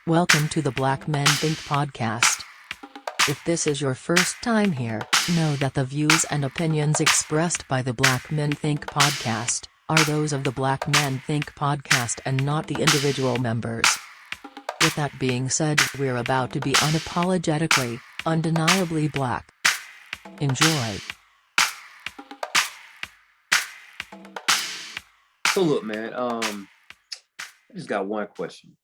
Welcome to the Black Men Think podcast. If this is your first time here, know that the views and opinions expressed by the Black Men Think podcast are those of the Black Men Think podcast and not the individual members. With that being said, we're about to be unapologetically, undeniably black. Enjoy. So look, man, I just got one question.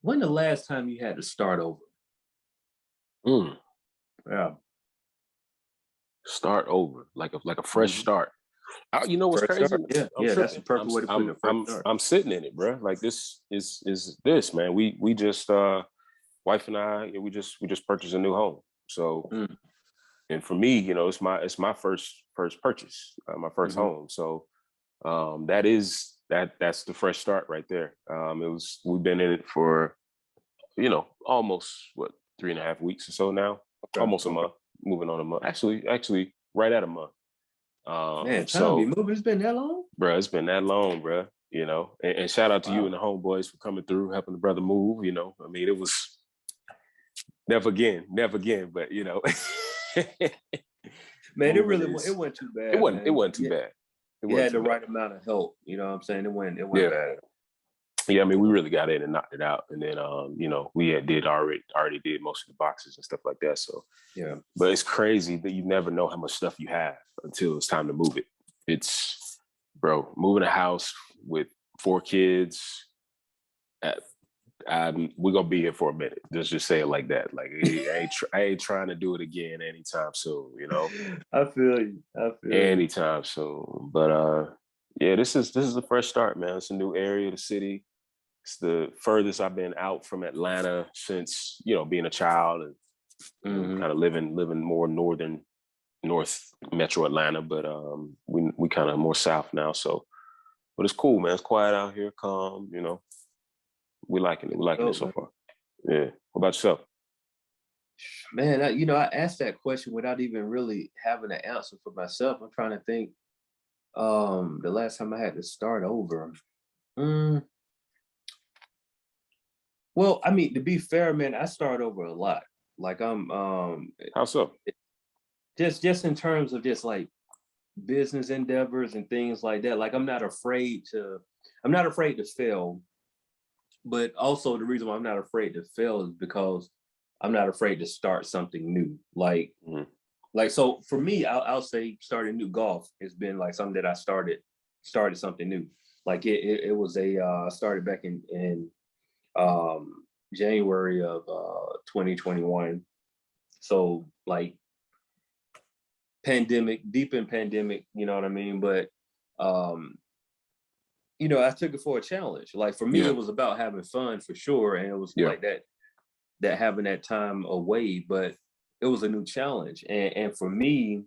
When the last time you had to start over? Yeah. Start over, like a fresh start. You know what's Fresh crazy? start? Yeah, that's the perfect way to put it. I'm sitting in it, bro. Like this is this, man. We just wife and I, we just purchased a new home. So, and for me, you know, it's my first purchase, my 1st home. So, that's the fresh start right there. We've been in it for, you know, almost 3.5 weeks or so now. Okay. Almost a month, moving on a month. Actually, right at a month. Man, time be moving. It's been that long, bro. It's been that long, bro. You know, and shout out to you and the homeboys for coming through, helping the brother move. You know, I mean, it was never again. But you know, man, it wasn't too bad. It wasn't too bad. You had the right amount of help. You know what I'm saying? It went bad. Yeah, I mean, we really got in and knocked it out, and then you know, we already did most of the boxes and stuff like that. So yeah, but it's crazy that you never know how much stuff you have until it's time to move it. It's, bro, moving a house with 4 kids. We're gonna be here for a minute. Just say it like that. Like I ain't trying to do it again anytime soon. You know. I feel you. Anytime soon, but yeah, this is a fresh start, man. It's a new area of the city. It's the furthest I've been out from Atlanta since, you know, being a child and kind of living more north metro Atlanta, but we kind of more south now. So, but it's cool, man. It's quiet out here, calm. You know, we liking it so far. Yeah. What about yourself? Man, I asked that question without even really having an answer for myself. I'm trying to think. The last time I had to start over. Well, I mean, to be fair, man, I start over a lot. Like I'm how so? Just in terms of just like business endeavors and things like that. Like I'm not afraid to fail. But also the reason why I'm not afraid to fail is because I'm not afraid to start something new. Like so for me, I'll say starting new golf has been like something that I started something new. Like it was started back in January of 2021. So like deep in pandemic, you know what I mean? But you know, I took it for a challenge. Like for me, it was about having fun for sure. And it was like that having that time away, but it was a new challenge. And for me,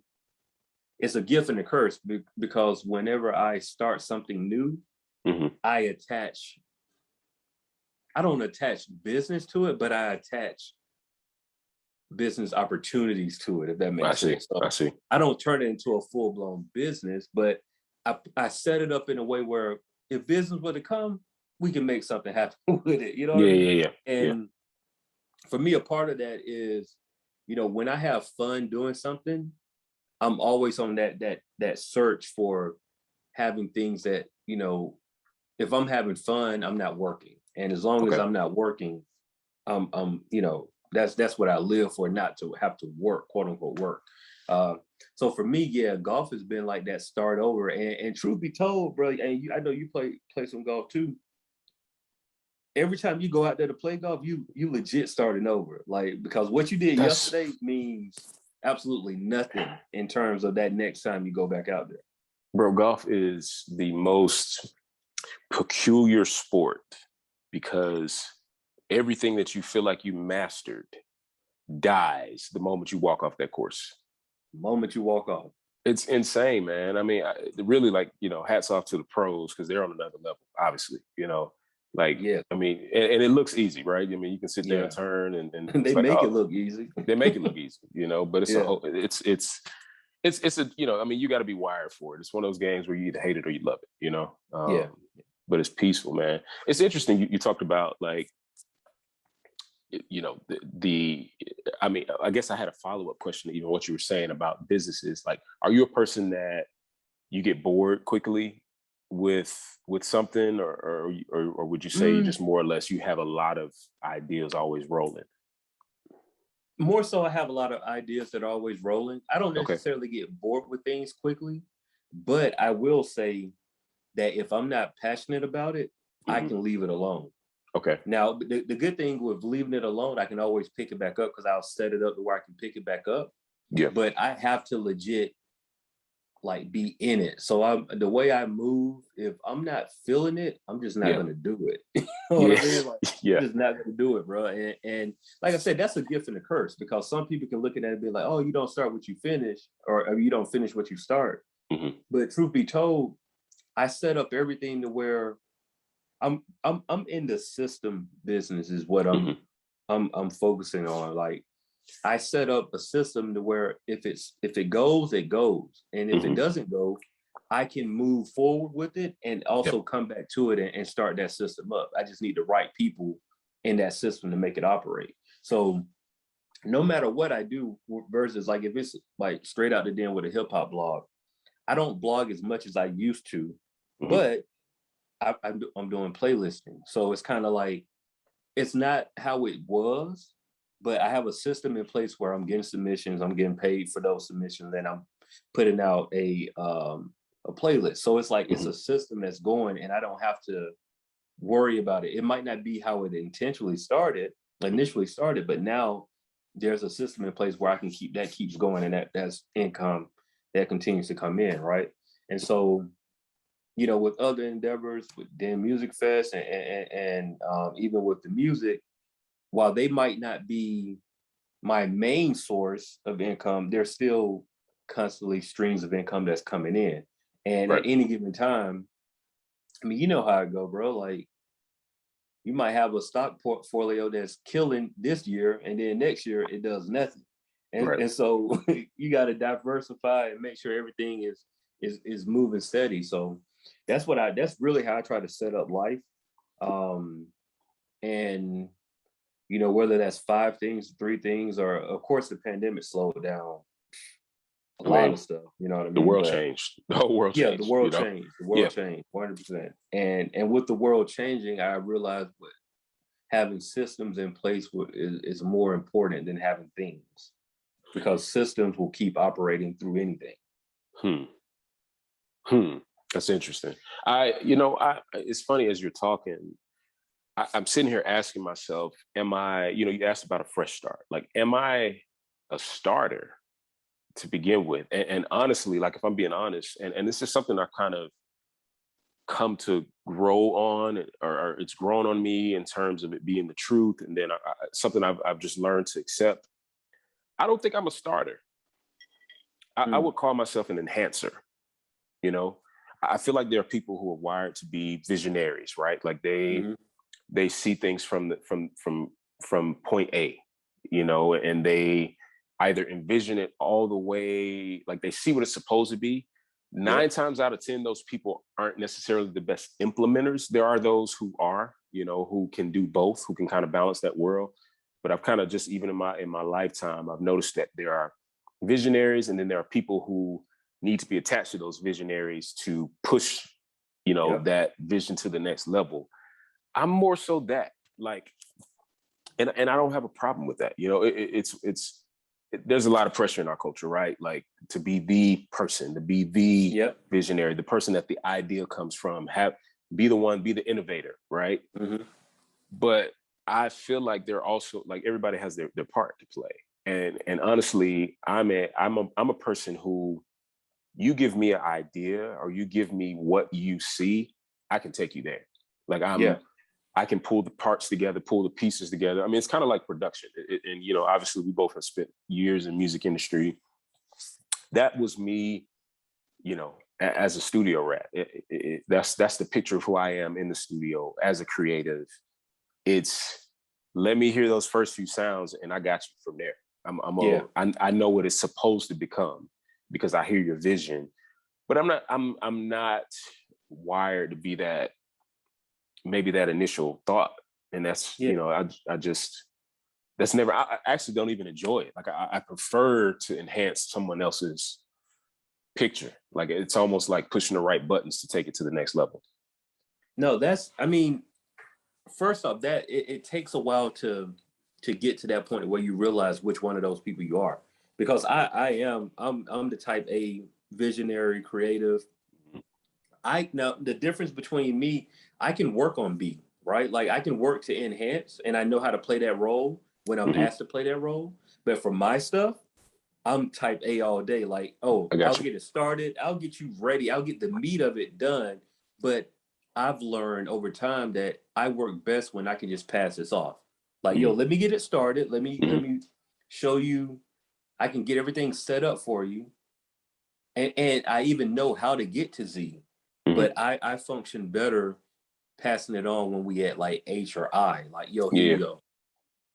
it's a gift and a curse because whenever I start something new, I don't attach business to it, but I attach business opportunities to it, if that makes sense. So I see. I don't turn it into a full-blown business, but I set it up in a way where if business were to come, we can make something happen with it. You know what I mean? Yeah. And for me, a part of that is, you know, when I have fun doing something, I'm always on that search for having things that, you know, if I'm having fun, I'm not working. And as long as I'm not working, you know, that's what I live for, not to have to work, quote unquote work. So for me, yeah, golf has been like that start over. And truth be told, bro, and I know you play some golf too. Every time you go out there to play golf, you legit starting over. Like, because what you did yesterday means absolutely nothing in terms of that next time you go back out there. Bro, golf is the most peculiar sport because everything that you feel like you mastered dies the moment you walk off that course. The moment you walk off. It's insane, man. I mean, really, like, you know, hats off to the pros because they're on another level, obviously, you know. Like, I mean, and it looks easy, right? I mean, you can sit there and turn and they like, make it look easy. They make it look easy, you know, but it's a, you know, I mean, you got to be wired for it. It's one of those games where you either hate it or you love it, you know? but it's peaceful, man. It's interesting. You talked about like, you know, I mean, I guess I had a follow-up question to even what you were saying about businesses. Like, are you a person that you get bored quickly with something, or would you say you just more or less you have a lot of ideas always rolling? More so, I have a lot of ideas that are always rolling. I don't Okay. necessarily get bored with things quickly, but I will say that if I'm not passionate about it, I can leave it alone. Okay. Now, the good thing with leaving it alone, I can always pick it back up because I'll set it up to where I can pick it back up. Yeah. But I have to legit like be in it. So the way I move, if I'm not feeling it, I'm just not gonna do it. You know what I mean? Like, I'm just not gonna do it, bro. And like I said, that's a gift and a curse because some people can look at that and be like, oh, you don't start what you finish, or you don't finish what you start. But truth be told, I set up everything to where I'm in the system business is what I'm focusing on. Like, I set up a system to where if it goes, it goes. And if it doesn't go, I can move forward with it and also come back to it and start that system up. I just need the right people in that system to make it operate. So no matter what I do, versus like if it's like straight out the den with a hip hop blog, I don't blog as much as I used to, but I'm doing playlisting. So it's kind of like, it's not how it was, but I have a system in place where I'm getting submissions, I'm getting paid for those submissions, and I'm putting out a playlist. So it's like it's a system that's going, and I don't have to worry about it. It might not be how it initially started, but now there's a system in place where I can keeps going, and that's income that continues to come in, right? And so, you know, with other endeavors, with Den Music Fest, and even with the music, while they might not be my main source of income, there's still constantly streams of income that's coming in. And at any given time, I mean, you know how it go, bro. Like, you might have a stock portfolio that's killing this year, and then next year it does nothing. And so you got to diversify and make sure everything is moving steady. So that's really how I try to set up life. And you know, whether that's 5 things, 3 things, or of course the pandemic slowed down a lot of stuff. You know what I mean? The world changed. The whole world changed. Yeah, the world changed. The world changed 100%. And with the world changing, I realized what having systems in place is more important than having things, because systems will keep operating through anything. That's interesting. It's funny as you're talking, I'm sitting here asking myself, am I, you asked about a fresh start. Like, am I a starter to begin with? And honestly, like, if I'm being honest, and this is something I kind of come to grow on, or it's grown on me in terms of it being the truth. And then something I've just learned to accept. I don't think I'm a starter. I would call myself an enhancer. I feel like there are people who are wired to be visionaries, right? Like they see things from point A, and they either envision it all the way, like they see what it's supposed to be. 9 times out of 10, those people aren't necessarily the best implementers. There are those who are, who can do both, who can kind of balance that world. But I've kind of just, even in my lifetime, I've noticed that there are visionaries, and then there are people who need to be attached to those visionaries to push, that vision to the next level. I'm more so that, like, and I don't have a problem with that. There's a lot of pressure in our culture, right? Like, to be the person, to be the visionary, the person that the idea comes from, be the innovator, right? But I feel like they're also, like, everybody has their part to play. And honestly, I'm a person who, you give me an idea or you give me what you see, I can take you there. Like, I can pull the parts together, pull the pieces together. I mean, it's kind of like production. And, obviously we both have spent years in music industry. That was me, as a studio rat. That's the picture of who I am in the studio as a creative. It's, let me hear those first few sounds and I got you from there. I know what it's supposed to become because I hear your vision, but I'm not wired to be that maybe that initial thought. And that's, Yeah. I just, that's never, I actually don't even enjoy it. Like I prefer to enhance someone else's picture. Like it's almost like pushing the right buttons to take it to the next level. No, I mean, first off, that it takes a while to get to that point where you realize which one of those people you are. Because I'm the type A visionary, creative. Now the difference between me, I can work on B, right? Like I can work to enhance and I know how to play that role when I'm asked to play that role. But for my stuff, I'm type A all day. Like, oh, I I'll got you. get it started. I'll get you ready. I'll get the meat of it done. But I've learned over time that I work best when I can just pass this off. Like, yo, let me get it started. Let me show you. I can get everything set up for you. And I even know how to get to Z. But I function better passing it on when we at like H or I. Like, yo, here you go.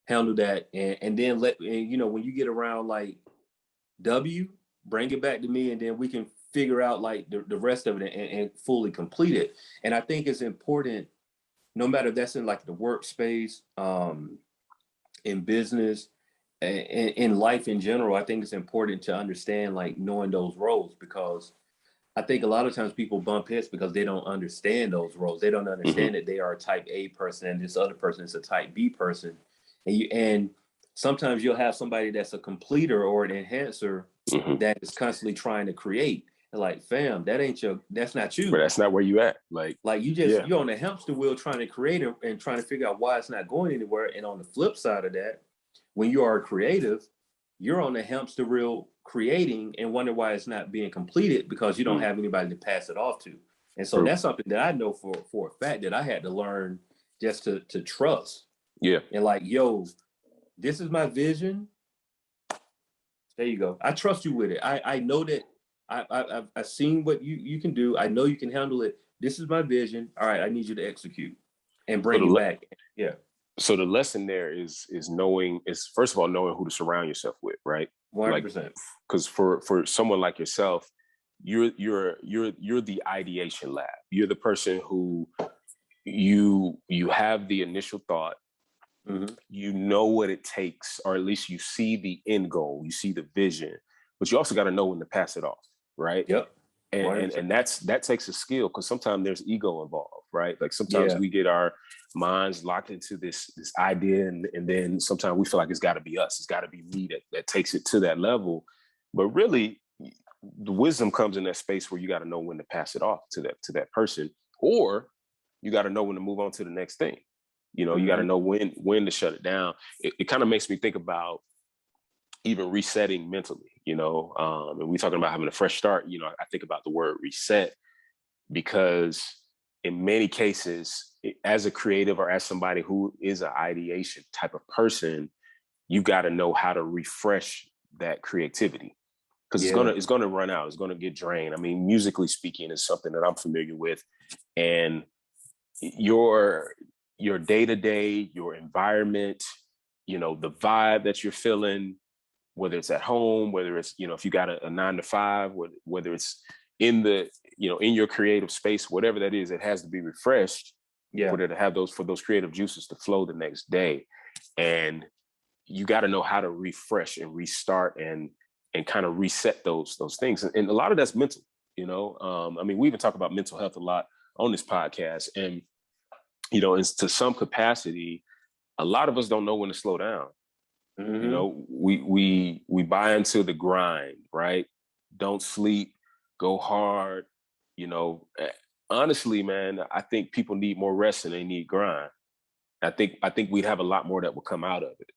Handle that. And then when you get around like W, bring it back to me, and then we can figure out like the rest of it and fully complete it. And I think it's important, no matter if that's in like the workspace, in business, in life in general. I think it's important to understand like knowing those roles, because I think a lot of times people bump heads because they don't understand those roles. They don't understand that they are a type A person and this other person is a type B person. And sometimes you'll have somebody that's a completer or an enhancer that is constantly trying to create. And like, fam, that's not you. But that's not where you at. Like you're on the hamster wheel trying to create and trying to figure out why it's not going anywhere. And on the flip side of that, when you are a creative, you're on the hamster wheel creating and wonder why it's not being completed because you don't have anybody to pass it off to. And so that's something that I know for a fact that I had to learn just to trust. Yeah. And like, yo, this is my vision. There you go. I trust you with it. I know that I've seen what you can do. I know you can handle it. This is my vision. All right, I need you to execute and bring it back. Yeah. So the lesson there is first of all knowing who to surround yourself with, right? 100%. Because for someone like yourself, you're the ideation lab. You're the person who you have the initial thought. You know what it takes, or at least you see the end goal, you see the vision, but you also got to know when to pass it off, right? Yep. And that takes a skill, because sometimes there's ego involved, right? Like sometimes we get our minds locked into this idea, and then sometimes we feel like it's got to be us, it's got to be me that takes it to that level. But really, the wisdom comes in that space where you got to know when to pass it off to that person, or you got to know when to move on to the next thing. You got to know when to shut it down. It kind of makes me think about even resetting mentally, and we talking about having a fresh start. I think about the word reset, because in many cases, as a creative or as somebody who is an ideation type of person, you got to know how to refresh that creativity, because it's gonna run out. It's gonna get drained. I mean, musically speaking, is something that I'm familiar with, and your day-to-day, your environment, the vibe that you're feeling, whether it's at home, whether it's, if you got a 9-to-5, whether it's in the, in your creative space, whatever that is, it has to be refreshed for there to have for those creative juices to flow the next day. And you got to know how to refresh and restart and kind of reset those things. And a lot of that's mental, I mean, we even talk about mental health a lot on this podcast, and to some capacity, a lot of us don't know when to slow down. We buy into the grind, right? Don't sleep, go hard. Honestly, man, I think people need more rest than they need grind. I think we'd have a lot more that would come out of it.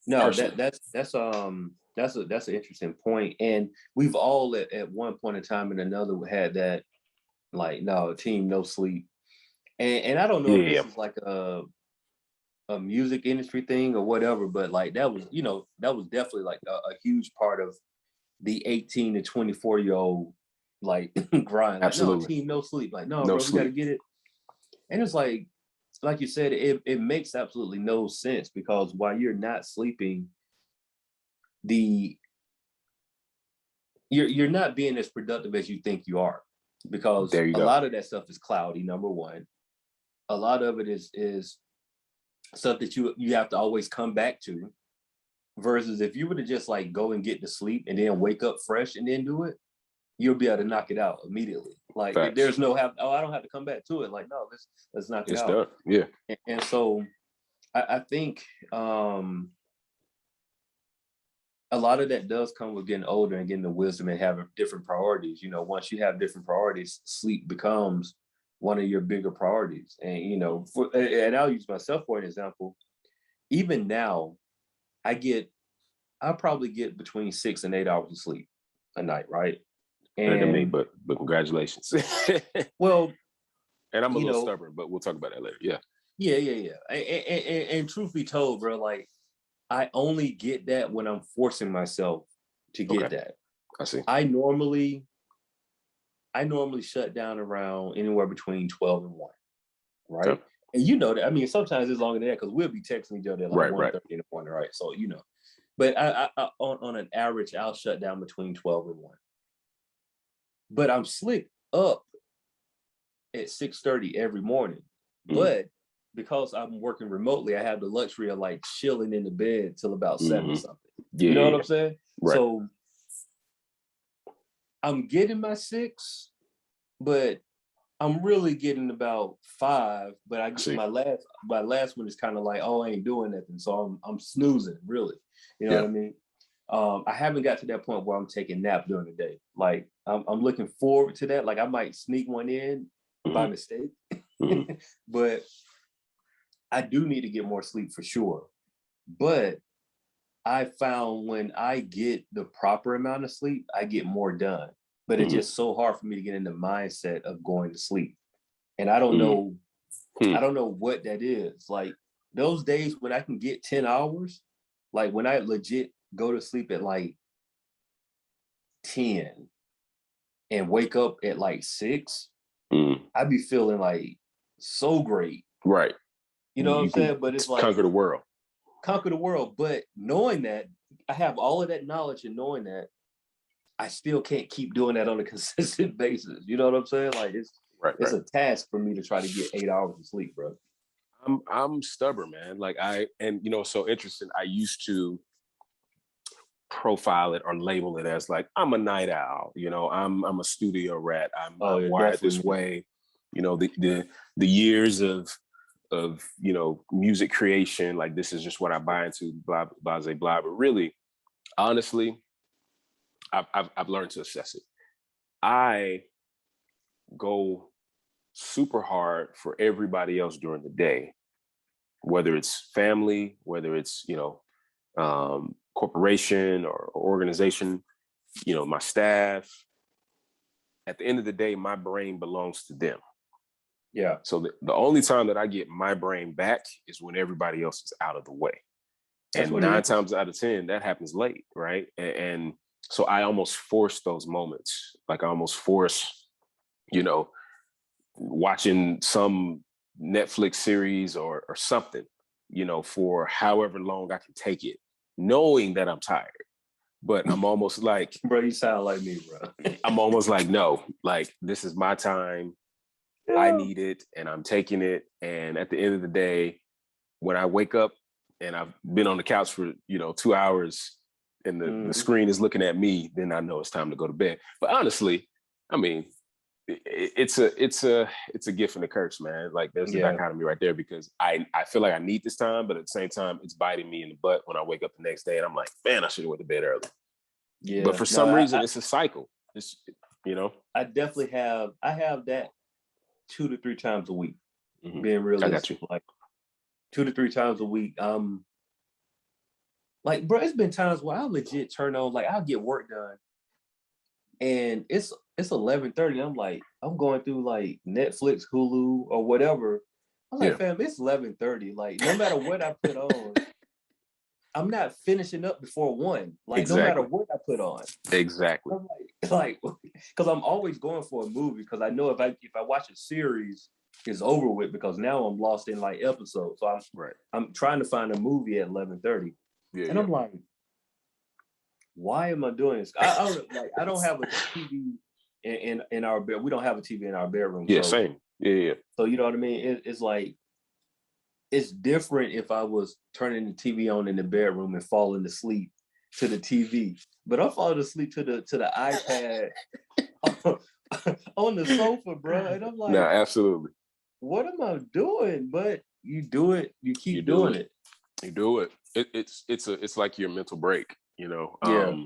No, that's an interesting point. And we've all at one point in time and another had that, like, no, team, no sleep. And I don't know if this is like a music industry thing or whatever, but like that was definitely like a huge part of the 18 to 24-year-old like grind. Like, Absolutely. no, team, no sleep. Like, no, No bro, sleep. we gotta get it. And it's like you said, it makes absolutely no sense, because while you're not sleeping, you're not being as productive as you think you are, because a lot of that stuff is cloudy, number one. a lot of it is stuff that you have to always come back to, versus if you were to just like go and get to sleep and then wake up fresh and then do it, you'll be able to knock it out immediately. Like Facts. there's no I don't have to come back to it. Like, no, let's knock it It's out. done. Yeah. And so I think a lot of that does come with getting older and getting the wisdom and having different priorities. You know, once you have different priorities, sleep becomes one of your bigger priorities. And, you know, and I'll use myself for an example. Even now, I probably get between 6 and 8 hours of sleep a night, right? Better than me, but congratulations. Well, and I'm a little stubborn, but we'll talk about that later. Yeah. Yeah. And truth be told, bro, like I only get that when I'm forcing myself to get that. I see. I normally shut down around anywhere between 12 and 1, right? Okay. And you know that. I mean, sometimes it's longer than that because we'll be texting each other at like 1:30 in the morning, right? So, you know. But I on an average, I'll shut down between 12 and 1. But I'm slick up at 6:30 every morning. But because I'm working remotely, I have the luxury of like chilling in the bed till about 7 something. Yeah, you know what I'm saying? Right. So I'm getting my 6, but I'm really getting about 5. But I get my last one is kind of like, oh, I ain't doing nothing. So I'm snoozing, really. You know what I mean? I haven't got to that point where I'm taking nap during the day. Like I'm looking forward to that. Like I might sneak one in by mistake, but I do need to get more sleep for sure. But I found when I get the proper amount of sleep, I get more done. But it's just so hard for me to get in the mindset of going to sleep. And I don't know, I don't know what that is. Like those days when I can get 10 hours, like when I legit go to sleep at like 10 and wake up at like 6, I be feeling like so great. Right. You know what I'm saying? But it's like conquer the world. Conquer the world. But knowing that, I have all of that knowledge and knowing that, I still can't keep doing that on a consistent basis. You know what I'm saying? Like it's a task for me to try to get 8 hours of sleep, bro. I'm stubborn, man. Like so interesting. I used to profile it or label it as like I'm a night owl. You know, I'm a studio rat. I'm wired this way. You know, the years of music creation, like this is just what I buy into, blah blah blah blah. But really, honestly, I've learned to assess it. I go super hard for everybody else during the day, whether it's family, whether it's corporation or organization, my staff. At the end of the day, my brain belongs to them. Yeah. So the only time that I get my brain back is when everybody else is out of the way. And 9 times out of 10, that happens late, right? And so I almost force those moments. Like I almost force, watching some Netflix series or something, for however long I can take it, knowing that I'm tired. But I'm almost like, bro, you sound like me, bro. I'm almost like, no, like this is my time. Yeah. I need it and I'm taking it. And at the end of the day, when I wake up and I've been on the couch for, 2 hours and the screen is looking at me, then I know it's time to go to bed. But honestly, I mean, it's a gift and a curse, man. Like there's the dichotomy right there, because I feel like I need this time, but at the same time, it's biting me in the butt when I wake up the next day and I'm like, man, I should have went to bed early. Yeah. But for some reason, it's a cycle. It's, I definitely have that 2 to 3 times a week. Being realistic, I got you. Like 2 to 3 times a week. Like, bro, it's been times where I'll legit turn on, like I'll get work done and it's 11:30. I'm like, I'm going through like Netflix, Hulu, or whatever. I'm like, fam, it's 11:30. Like, no matter what I put on, I'm not finishing up before 1. Like, no matter what I put on. Exactly. I'm like, because I'm always going for a movie, because I know if I watch a series, it's over with, because now I'm lost in like episodes. So I'm trying to find a movie at 11:30. And I'm like, why am I doing this? I don't have a TV in our bed. We don't have a TV in our bedroom. Yeah, so same. Yeah. So you know what I mean? It's like, it's different if I was turning the TV on in the bedroom and falling asleep to the TV, but I'm falling asleep to the iPad on the sofa, bro. And I'm No, like, absolutely. what am I doing? But you do it, you You keep do doing it. it. You do it. It's like your mental break, you know. Yeah.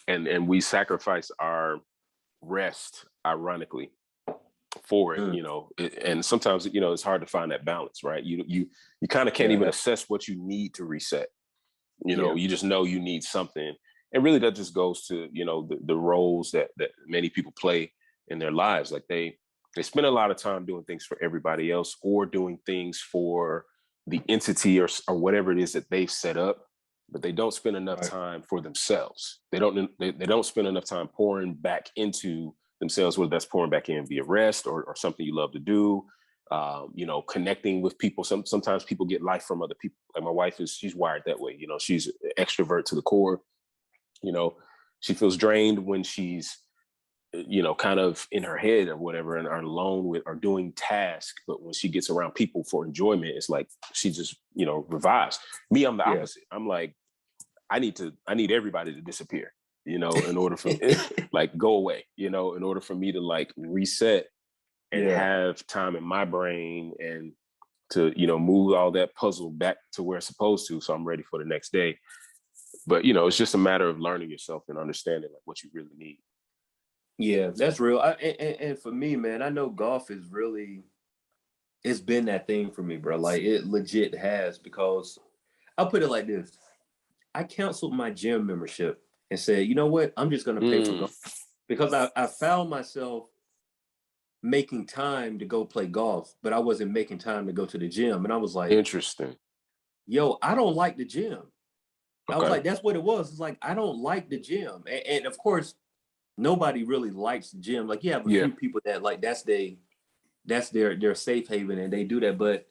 And we sacrifice our rest, ironically, for it, Mm. you know. And sometimes, you know, it's hard to find that balance, right? You kind of can't even assess what you need to reset. You know, you just know you need something. And really that just goes to, you know, the roles that many people play in their lives. Like they spend a lot of time doing things for everybody else or doing things for the entity or whatever it is that they've set up, but they don't spend enough time for themselves. They don't spend enough time pouring back into themselves, whether that's pouring back in via rest or something you love to do. You know, connecting with people. Sometimes people get life from other people. Like my wife she's wired that way. You know, she's an extrovert to the core. You know, she feels drained when she's, you know, kind of in her head or whatever and are alone with or doing tasks. But when she gets around people for enjoyment, it's like she just, you know, revives. Me, I'm the opposite. I'm like, I need everybody to disappear, you know, in order for like go away, you know, in order for me to like reset and have time in my brain and to, you know, move all that puzzle back to where it's supposed to. So I'm ready for the next day. But, you know, it's just a matter of learning yourself and understanding like what you really need. Yeah, that's real. And for me, man, I know golf is really, it's been that thing for me, bro. Like it legit has, because I'll put it like this. I canceled my gym membership and said, you know what? I'm just going to pay for golf, because I found myself making time to go play golf, but I wasn't making time to go to the gym. And I was like, Interesting. yo, I don't like the gym. I was Okay. like, that's what it was. It's like, I don't like the gym. And of course, nobody really likes the gym. Like you have a few people that like, that's their safe haven and they do that. But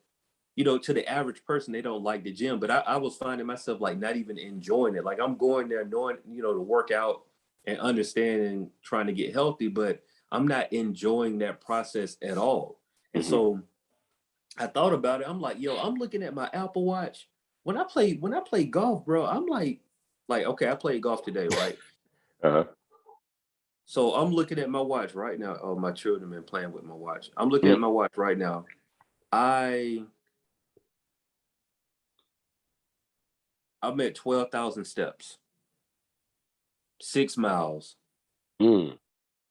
you know, to the average person, they don't like the gym. But I was finding myself like not even enjoying it. Like I'm going there knowing, you know, to work out and understanding, trying to get healthy, but I'm not enjoying that process at all. And so I thought about it. I'm like, yo, I'm looking at my Apple Watch. When I play golf, bro, I'm like, okay, I played golf today, right? Uh-huh. So I'm looking at my watch right now. Oh, my children been playing with my watch. I'm looking at my watch right now. I'm at 12,000 steps, 6 miles,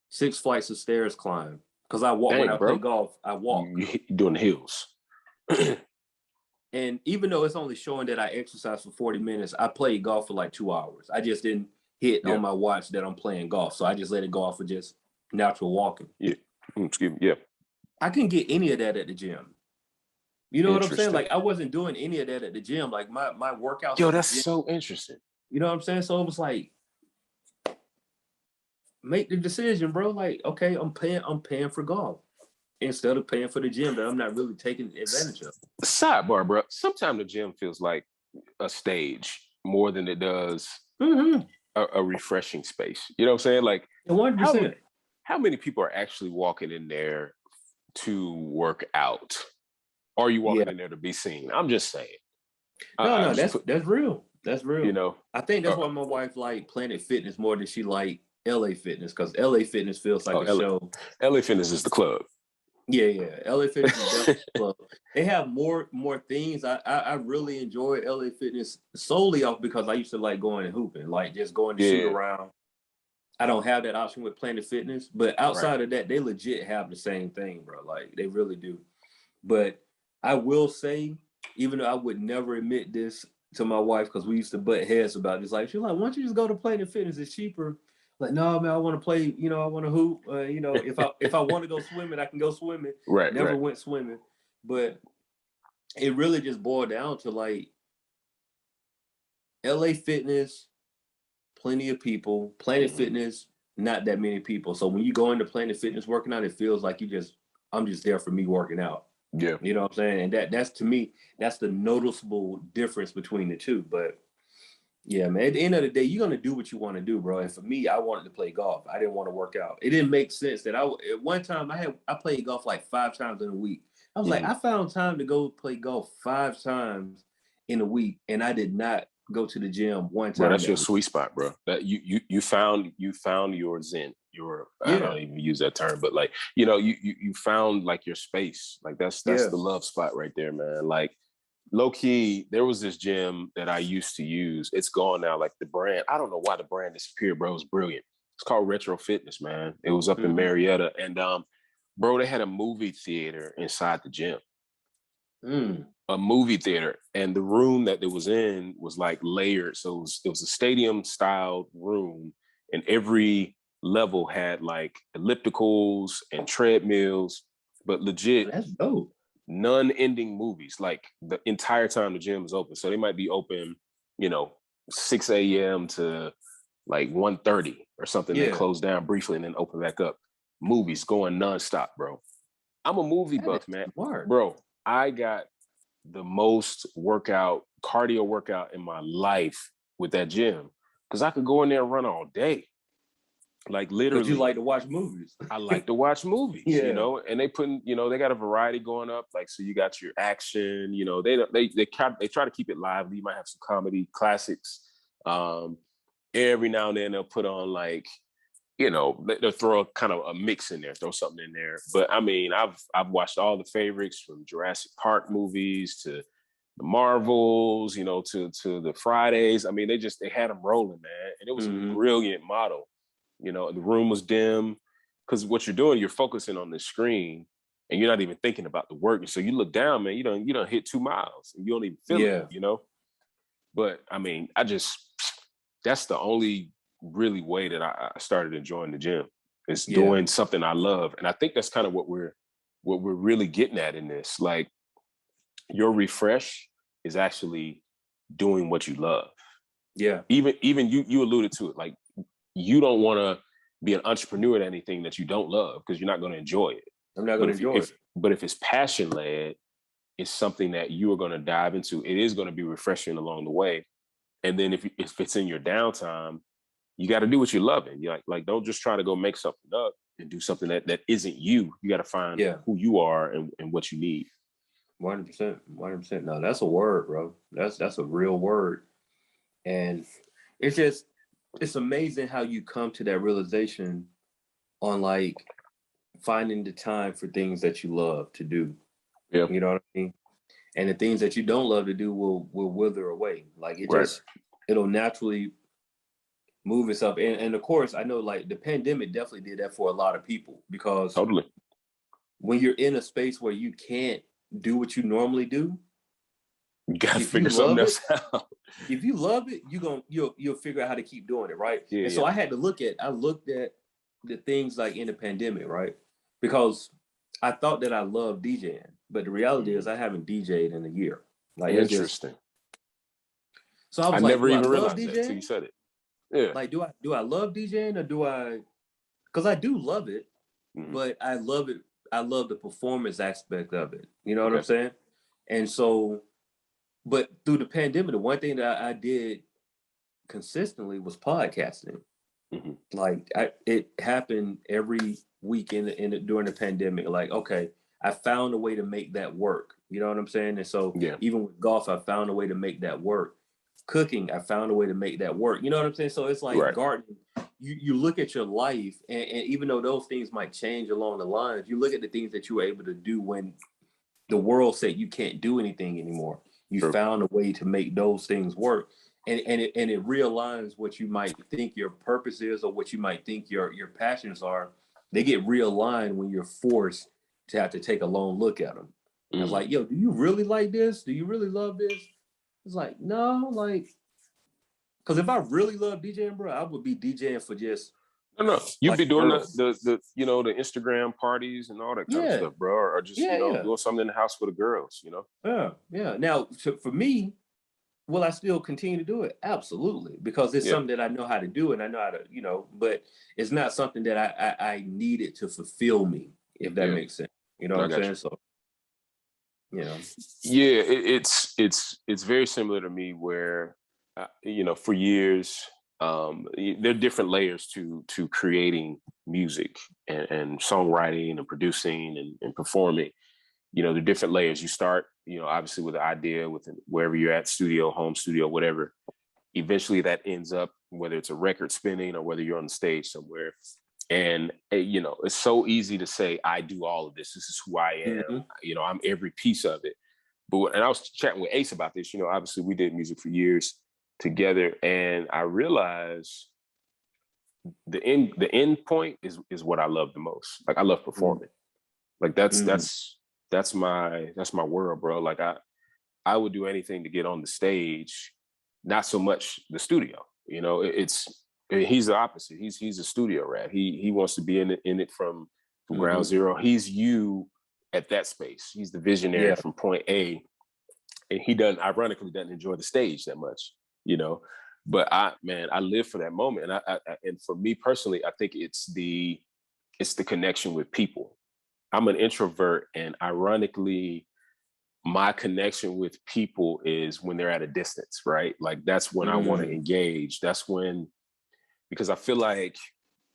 6 flights of stairs climb. Because I walk. When I play golf, I walk. You doing the hills. And even though it's only showing that I exercise for 40 minutes, I played golf for like 2 hours. I just didn't hit on my watch that I'm playing golf. So I just let it go off of just natural walking. Yeah. Excuse me. Yeah. I couldn't get any of that at the gym. You know what I'm saying? Like I wasn't doing any of that at the gym. Like my workouts. Yo, that's so interesting. You know what I'm saying? So it was like, make the decision, bro. Like, okay, I'm paying for golf instead of paying for the gym that I'm not really taking advantage of. Sidebar, bro. Sometimes the gym feels like a stage more than it does a refreshing space. You know what I'm saying? Like 100%. How many people are actually walking in there to work out? Or are you walking in there to be seen? I'm just saying. No, that's real. That's real. You know, I think that's why my wife like Planet Fitness more than she like LA Fitness, because LA Fitness feels like a show. LA Fitness is the club. Yeah. LA Fitness is definitely the club. They have more things. I really enjoy LA Fitness solely off because I used to like going and hooping, like just going to shoot around. I don't have that option with Planet Fitness, but outside of that, they legit have the same thing, bro. Like they really do. But I will say, even though I would never admit this to my wife, because we used to butt heads about this, like she's like, "Why don't you just go to Planet Fitness? It's cheaper." Like, no, man, I want to play. You know, I want to hoop. You know, if I want to go swimming, I can go swimming. Never went swimming, but it really just boiled down to like LA Fitness, plenty of people. Planet Fitness, not that many people. So when you go into Planet Fitness working out, it feels like I'm just there for me working out. Yeah. You know what I'm saying? And that's to me, that's the noticeable difference between the two. But Yeah, man. At the end of the day, you're gonna do what you want to do, bro. And for me, I wanted to play golf. I didn't want to work out. It didn't make sense that at one time I played golf like 5 times in a week. I was like, Mhm. I found time to go play golf 5 times in a week, and I did not go to the gym one Bro, time that's that your week. sweet spot, bro. That you found your zen. Your I Yeah, don't even use that term, but like you found like your space. Like that's yeah. the love spot right there, man. Like low key, there was this gym that I used to use. It's gone now. Like the brand, I don't know why the brand disappeared, bro. It was brilliant. It's called Retro Fitness, man. It was up in Mm-hmm. Marietta, and bro, they had a movie theater inside the gym. Mm. A movie theater, and the room that it was in was like layered. So it was a stadium styled room, and every level had like ellipticals and treadmills, but legit That's dope. non-ending movies. Like the entire time the gym is open, so they might be open, 6 a.m. to like 1:30 or something, then Yeah, close down briefly and then open back up. Movies going nonstop, bro. I'm a movie that buff, is man. smart. Bro, I got the most cardio workout in my life with that gym, because I could go in there and run all day. Like Because you literally, like to watch movies. I like to watch movies, Yeah. and they got a variety going up. Like, so you got your action, they try to keep it lively. You might have some comedy classics. Every now and then they'll put on like, they'll throw kind of a mix in there, throw something in there. But I mean, I've watched all the favorites, from Jurassic Park movies to the Marvels, to the Fridays. I mean, they had them rolling, man, and it was a Mm-hmm. brilliant model. The room was dim, because what you're doing, you're focusing on the screen, and you're not even thinking about the work. So you look down, man, you don't hit 2 miles, and you don't even feel Yeah. it. But I mean, that's the only really way that I started enjoying the gym, is Yeah. doing something I love. And I think that's kind of what we're really getting at in this. Like, your refresh is actually doing what you love. Yeah. Even you alluded to it. Like, you don't want to be an entrepreneur at anything that you don't love, because you're not going to enjoy it. I'm not But going to enjoy it. but if it's passion led, it's something that you are going to dive into. It is going to be refreshing along the way. And then if it's in your downtime, you got to do what you're loving. You like don't just try to go make something up and do something that isn't you. You got to find who you are and what you need. 100%. 100%. No, that's a word, bro. That's a real word. And it's amazing how you come to that realization on like finding the time for things that you love to do. Yeah. You know what I mean? And the things that you don't love to do will wither away. Like it'll naturally move itself. And of course, I know like the pandemic definitely did that for a lot of people, because Totally. when you're in a space where you can't do what you normally do, You got to if figure you something love else it, out. if you love it, you'll figure out how to keep doing it, right? Yeah, And so yeah. I looked at the things like in the pandemic, right? Because I thought that I loved DJing, but the reality is I haven't DJed in a year. Like it's just Interesting. so I I was like, never do I even love realized that until you DJing? said it. Yeah. Like, do I love DJing, or do I? Because I do love it, Mhm. but I love it. I love the performance aspect of it. You know what I'm Okay. saying? And so, but through the pandemic, the one thing that I did consistently was podcasting. Mhm. Like it happened every week during the pandemic. Like, okay, I found a way to make that work. You know what I'm saying? And so Yeah. even with golf, I found a way to make that work. Cooking, I found a way to make that work. You know what I'm saying? So it's like Right. gardening. You look at your life, and even though those things might change along the lines, you look at the things that you were able to do when the world said you can't do anything anymore. You True. found a way to make those things work. And it realigns what you might think your purpose is, or what you might think your passions are. They get realigned when you're forced to have to take a long look at them. And it's like, yo, do you really like this? Do you really love this? It's like, no, like, because if I really love DJing, bro, I would be DJing for just No, you'd like be doing girls. the the Instagram parties and all that kind of Yeah, stuff, bro, or just yeah. doing something in the house for the girls. Yeah. Now, for me, will I still continue to do it? Absolutely, because it's Yeah. something that I know how to do, and I know how to, but it's not something that I needed to fulfill me, if that Yeah. makes sense. You know what I'm got saying? you. So, Yeah, it's very similar to me, where you know, for years, there are different layers to creating music and songwriting and producing and performing. You know, the different layers. You start, you know, obviously with the idea, with wherever you're at, studio, home studio, whatever. Eventually, that ends up whether it's a record spinning or whether you're on the stage somewhere. And you know, it's so easy to say, I do all of this. This is who I am. Mhm. You know, I'm every piece of it. And I was chatting with Ace about this. You know, obviously we did music for years together, and I realized the end point is what I love the most. Like I love performing. Like Mm. that's my world, bro. Like I would do anything to get on the stage, not so much the studio. You know, he's the opposite. He's a studio rat. He wants to be in it from ground Mhm. zero. He's you at that space. He's the visionary Yeah. from point A, and he doesn't, ironically, doesn't enjoy the stage that much. You know, but I live for that moment, and and for me personally, I think it's the connection with people. I'm an introvert, and ironically, my connection with people is when they're at a distance, right? Like that's when I want to Mm. engage. That's when, because I feel like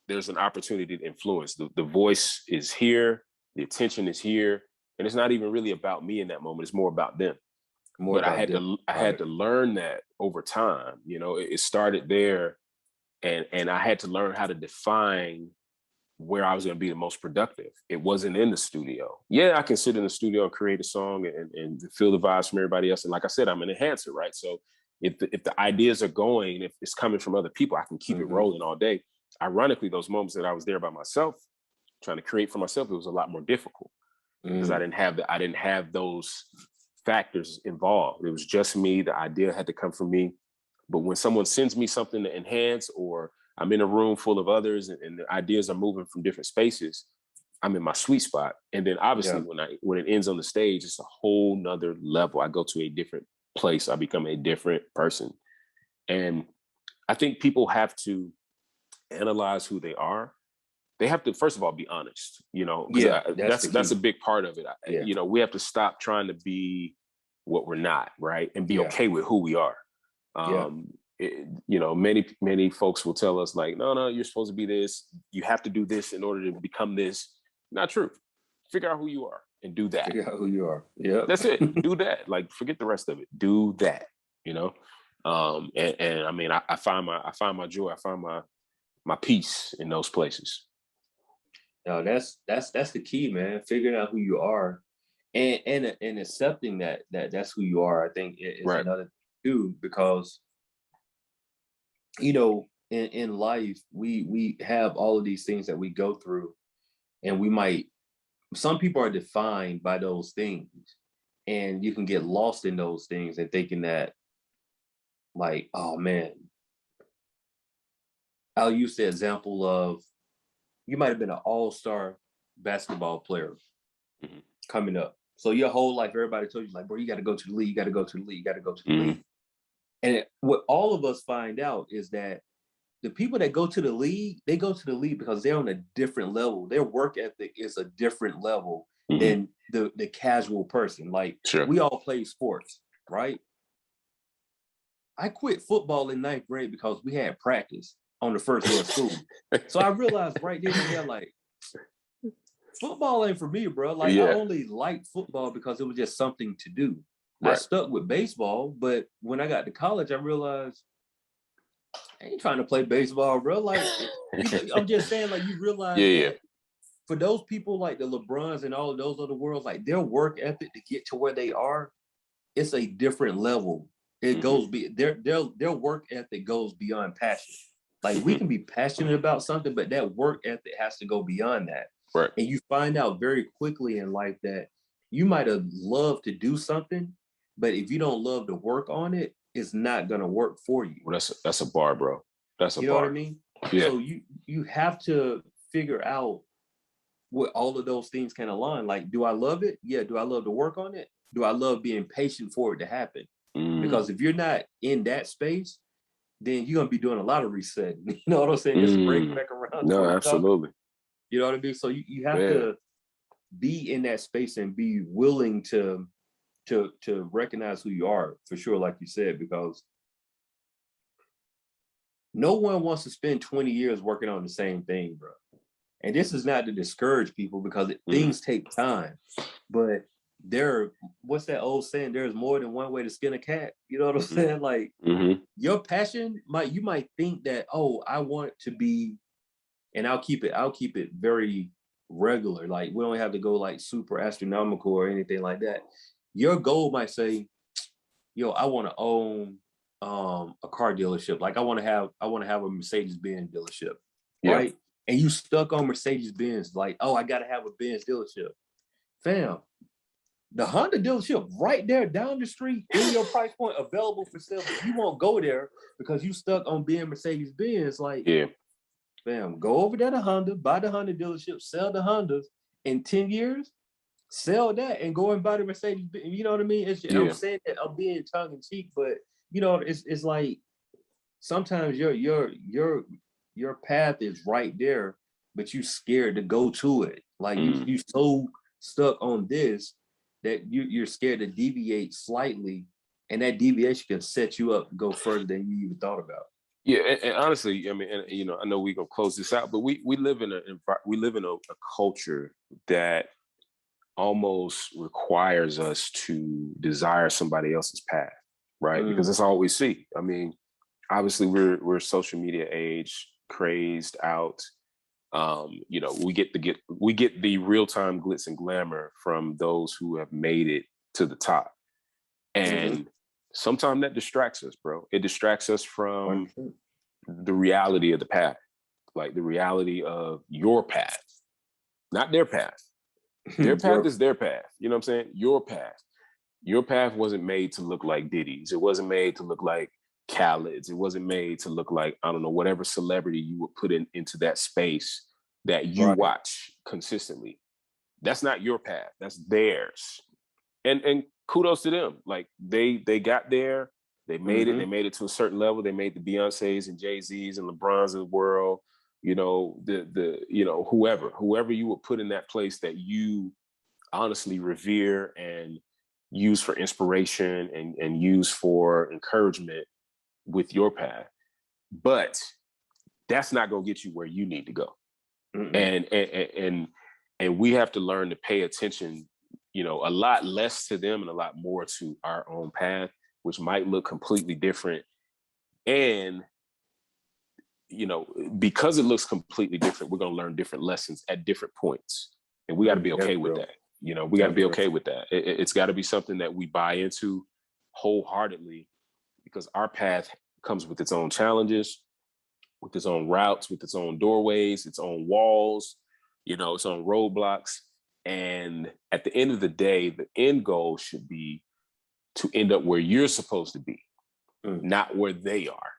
there's an opportunity to influence. The voice is here, the attention is here, and it's not even really about me in that moment. It's more about them. More But I about had them. to I had Right. to learn that over time. You know, it started there, and I had to learn how to define where I was going to be the most productive. It wasn't in the studio. Yeah, I can sit in the studio and create a song and feel the vibes from everybody else. And like I said, I'm an enhancer, right? So if the ideas are going, if it's coming from other people, I can keep it Mhm. rolling all day. Ironically, those moments that I was there by myself, trying to create for myself, it was a lot more difficult because Mm. I didn't have those factors involved. It was just me. The idea had to come from me. But when someone sends me something to enhance, or I'm in a room full of others and the ideas are moving from different spaces, I'm in my sweet spot. And then obviously Yeah. when it ends on the stage, it's a whole nother level. I go to a different place. I become a different person. And I think people have to analyze who they are. They have to, first of all, be honest, you know, because Yeah. That's the that's a key. big part of it. Yeah. You know, we have to stop trying to be what we're not, right? And be Yeah. okay with who we are. Yeah. You know, many folks will tell us like, no, you're supposed to be this. You have to do this in order to become this. Not true. Figure out who you are and do that. Figure out who you are. Yep. That's it. Do that. Like, forget the rest of it. Do that. You know. And I mean, I find my joy. I find my peace in those places. No, that's the key, man. Figuring out who you are, and accepting that's who you are. I think is Right. another thing too, because you know, in life we have all of these things that we go through, and we might, some people are defined by those things, and you can get lost in those things and thinking that, like, oh man, I'll use the example of, you might have been an all-star basketball player Mhm. coming up. So your whole life, everybody told you, like, bro, you got to go to the league, you got to go to the league, you got to go to the Mhm. league. And what all of us find out is that the people that go to the league, they go to the league because they're on a different level. Their work ethic is a different level Mhm. than the casual person. Like, Sure. we all play sports, right? I quit football in ninth grade because we had practice on the first day of school. So I realized right then and there, like, football ain't for me, bro. Like, I Yeah. only liked football because it was just something to do. I Right. stuck with baseball, but when I got to college, I realized I ain't trying to play baseball, bro. Like, I'm just saying, like, you Yeah. realize Yeah. that for those people like the LeBrons and all of those other worlds, like, their work ethic to get to where they are, it's a different level. It Mhm. goes be their work ethic goes beyond passion. Like, we Mhm. can be passionate about something, but that work ethic has to go beyond that. Right. And you find out very quickly in life that you might have loved to do something, but if you don't love to work on it, it's not gonna work for you. Well, that's a bar, bro. That's a You know what I bar. mean? Yeah. So you have to figure out what all of those things can align. Like, do I love it? Yeah. Do I love to work on it? Do I love being patient for it to happen? Mm. Because if you're not in that space, then you're gonna be doing a lot of resetting. You know what I'm saying? Just break Mm. back around to No, where you're coming. absolutely. You know what I mean? So you have Yeah. to be in that space and be willing to recognize who you are, for sure, like you said, because no one wants to spend 20 years working on the same thing, bro. And this is not to discourage people because things take time, but what's that old saying? There's more than one way to skin a cat. You know what I'm saying? Like your passion you might think that, oh, I want to be, and I'll keep it very regular. Like we don't have to go like super astronomical or anything like that. Your goal might say, yo, I want to own a car dealership. Like I want to have a Mercedes-Benz dealership, right? And you stuck on Mercedes-Benz, like, oh, I gotta have a Benz dealership. Fam, the Honda dealership right there down the street in your price point available for sale. You won't go there because you stuck on being Mercedes-Benz. Like, fam, go over there to Honda, buy the Honda dealership, sell the Hondas in 10 years, sell that and go and buy the Mercedes. You know what I mean? I'm saying that I'm being tongue in cheek, but you know, it's like sometimes your path is right there, but you scared to go to it. Like you so stuck on this that you're scared to deviate slightly, and that deviation can set you up to go further than you even thought about. Yeah, and honestly, I mean, and you know, I know we're gonna close this out, but we live in a culture that almost requires us to desire somebody else's path, right? Because that's all we see. I mean, obviously, we're social media age, crazed out. You know, we get the real-time glitz and glamour from those who have made it to the top, and sometimes that distracts us, bro. It distracts us from the reality of the path, like the reality of your path, not their path. Their path is their path. You know what I'm saying? Your path wasn't made to look like Diddy's. It wasn't made to look like Khaled's. It wasn't made to look like, I don't know, whatever celebrity you would put into that space that you watch consistently. That's not your path. That's theirs. And kudos to them. Like they got there. They made it. They made it to a certain level. They made the Beyoncés and Jay-Z's and LeBrons of the world. You know, the you know, whoever you would put in that place that you honestly revere and use for inspiration and use for encouragement with your path. But that's not gonna get you where you need to go. And we have to learn to pay attention, you know, a lot less to them and a lot more to our own path, which might look completely different. And you know, because it looks completely different, we're going to learn different lessons at different points. And we got to be okay with that. You know, we got to be okay with that. It's got to be something that we buy into wholeheartedly, because our path comes with its own challenges, with its own routes, with its own doorways, its own walls, you know, its own roadblocks. And at the end of the day, the end goal should be to end up where you're supposed to be, not where they are.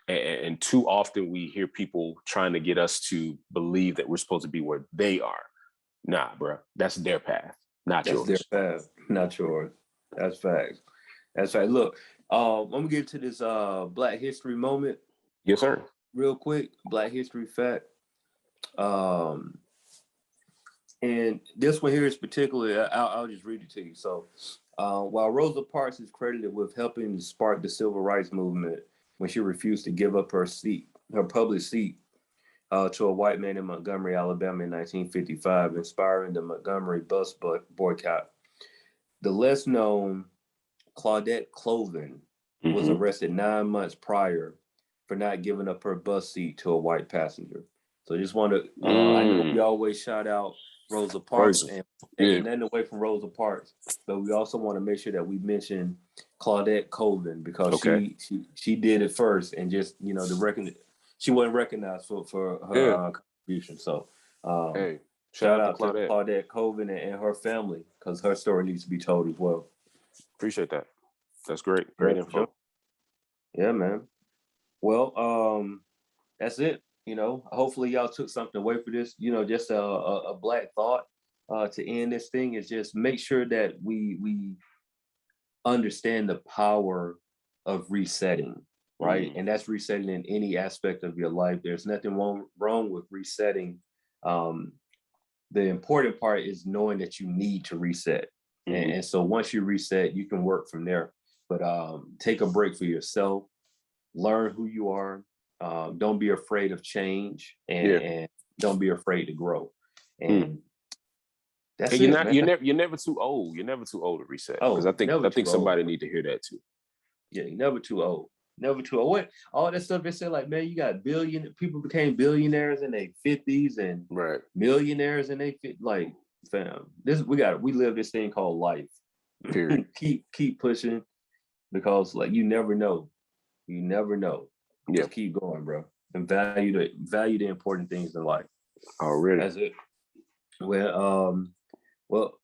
And too often we hear people trying to get us to believe that we're supposed to be where they are. Nah, bro, that's their path, not yours. That's their path, not yours. That's facts. That's right. Look, I'm gonna get to this Black History moment. Yes, sir. Real quick, Black History fact. And this one here is particularly, I'll just read it to you. So, while Rosa Parks is credited with helping spark the civil rights movement when she refused to give up her public seat, to a white man in Montgomery, Alabama in 1955, inspiring the Montgomery bus boycott, the less known Claudette Colvin was arrested 9 months prior for not giving up her bus seat to a white passenger. So just want to, I know we always shout out Rosa Parks and nothing away from Rosa Parks, but we also want to make sure that we mention Claudette Colvin, because she did it first, and just, you know, she wasn't recognized for her contribution. So shout out to Claudette Colvin and her family, because her story needs to be told as well. Appreciate that. That's great. Great info. Sure. Yeah, man. Well, that's it. You know, hopefully y'all took something away for this. You know, just a black thought to end this thing is just make sure that we understand the power of resetting, right? And that's resetting in any aspect of your life. There's nothing wrong with resetting. The important part is knowing that you need to reset. And so once you reset, you can work from there. But take a break for yourself, learn who you are, Don't be afraid of change, and, Yeah. and don't be afraid to grow. Mm. And that's And it, man. you're never too old. You're never too old to reset. Because Oh, never I think too old. somebody need to hear that too. Yeah, you're never too old. Never too old. What all that stuff they said, like, man, you got people became billionaires in their 50s and Right. millionaires in their like, fam. We live this thing called life. Period. keep pushing, because like you never know. You never know. Yeah. Just keep going, bro. And value the important things in life. Already. That's it. Well,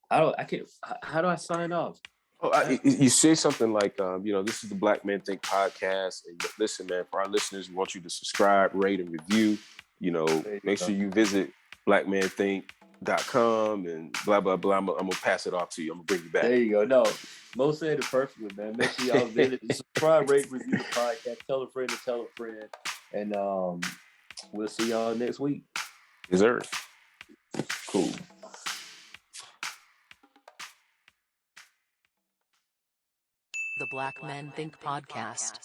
I can't. How do I sign off? Oh, you say something like, this is the Black Men Think podcast. And listen, man, for our listeners, we want you to subscribe, rate, and review. Make sure you visit blackmanthink.com and blah, blah, blah. I'm going to pass it off to you. I'm going to bring you back. There you go. No, Mo said it perfectly, man. Make sure y'all visit, subscribe, rate, review the podcast, tell a friend to tell a friend. And we'll see y'all next week. Yes, sir. Cool. The Black Men Think podcast.